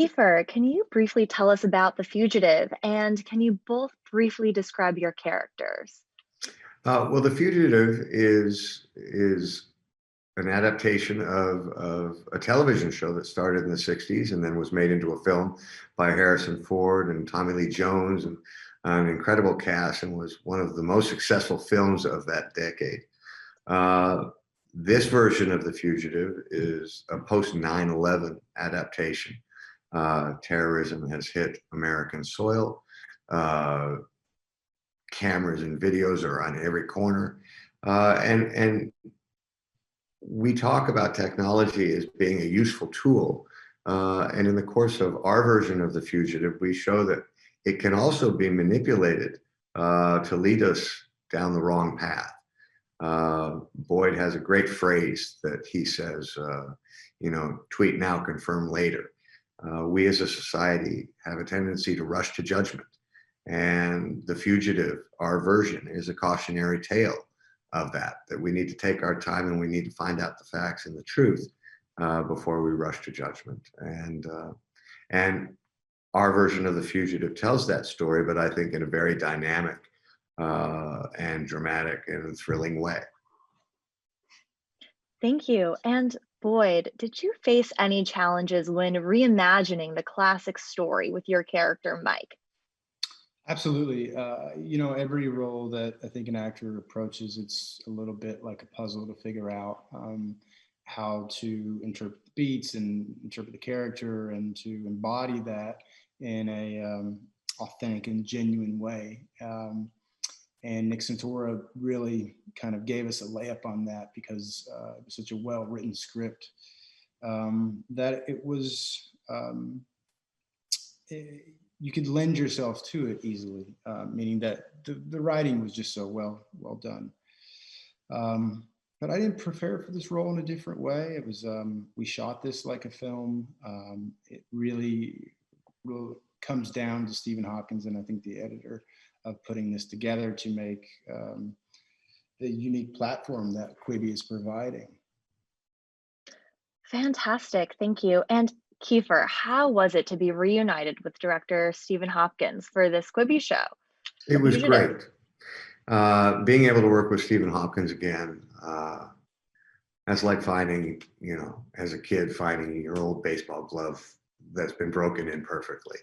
Kiefer, can you briefly tell us about The Fugitive? And can you both briefly describe your characters? Well, The Fugitive is an adaptation of a television show that started in the '60s and then was made into a film by Harrison Ford and Tommy Lee Jones and an incredible cast, and was one of the most successful films of that decade. Uh, this version of The Fugitive is a post 9/11 adaptation. Terrorism has hit American soil. Uh, Cameras and videos are on every corner. And we talk about technology as being a useful tool. And in the course of our version of The Fugitive, we show that it can also be manipulated to lead us down the wrong path. Boyd has a great phrase that he says, tweet now, confirm later. We as a society have a tendency to rush to judgment. And The Fugitive, our version, is a cautionary tale of that we need to take our time and we need to find out the facts and the truth before we rush to judgment. And our version of The Fugitive tells that story, but I think in a very dynamic and dramatic and thrilling way. Thank you. And Boyd, did you face any challenges when reimagining the classic story with your character, Mike? Absolutely. Every role that I think an actor approaches, it's a little bit like a puzzle to figure out how to interpret the beats and interpret the character and to embody that in a authentic and genuine way. And Nick Santora really kind of gave us a layup on that because it was such a well-written script that it was, you could lend yourself to it easily, meaning that the writing was just so well done. But I didn't prepare for this role in a different way. It was, we shot this like a film. It really comes down to Steven Hopkins and I think the editor of putting this together to make the unique platform that Quibi is providing. Fantastic. Thank you. And Kiefer, how was it to be reunited with director Stephen Hopkins for this Quibi show? It The was Fugitive? great. Being able to work with Stephen Hopkins again, that's like finding, as a kid, finding your old baseball glove that's been broken in perfectly.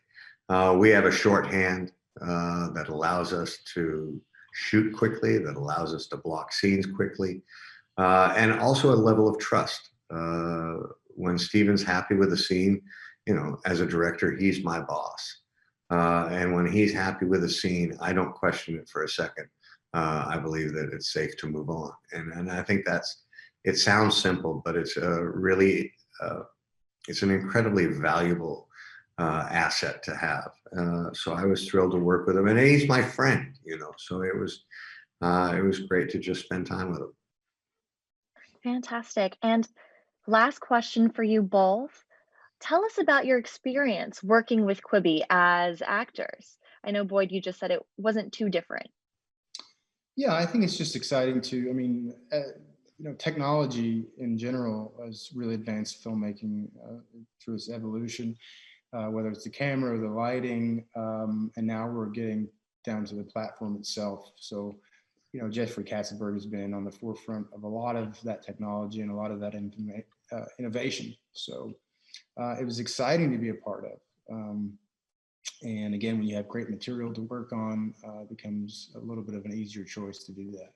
We have a shorthand that allows us to shoot quickly, that allows us to block scenes quickly, and also a level of trust. When Steven's happy with a scene, as a director, he's my boss. And when he's happy with a scene, I don't question it for a second. I believe that it's safe to move on. And I think it sounds simple, but it's really, it's an incredibly valuable asset to have. So I was thrilled to work with him, and he's my friend, so it was great to just spend time with him. Fantastic. And last question for you both. Tell us about your experience working with Quibi as actors. I know, Boyd, you just said it wasn't too different. Yeah, I think it's just exciting technology in general has really advanced filmmaking through its evolution, whether it's the camera or the lighting, and now we're getting down to the platform itself. So, Jeffrey Katzenberg has been on the forefront of a lot of that technology and a lot of that innovation. So it was exciting to be a part of. And again, when you have great material to work on, it becomes a little bit of an easier choice to do that.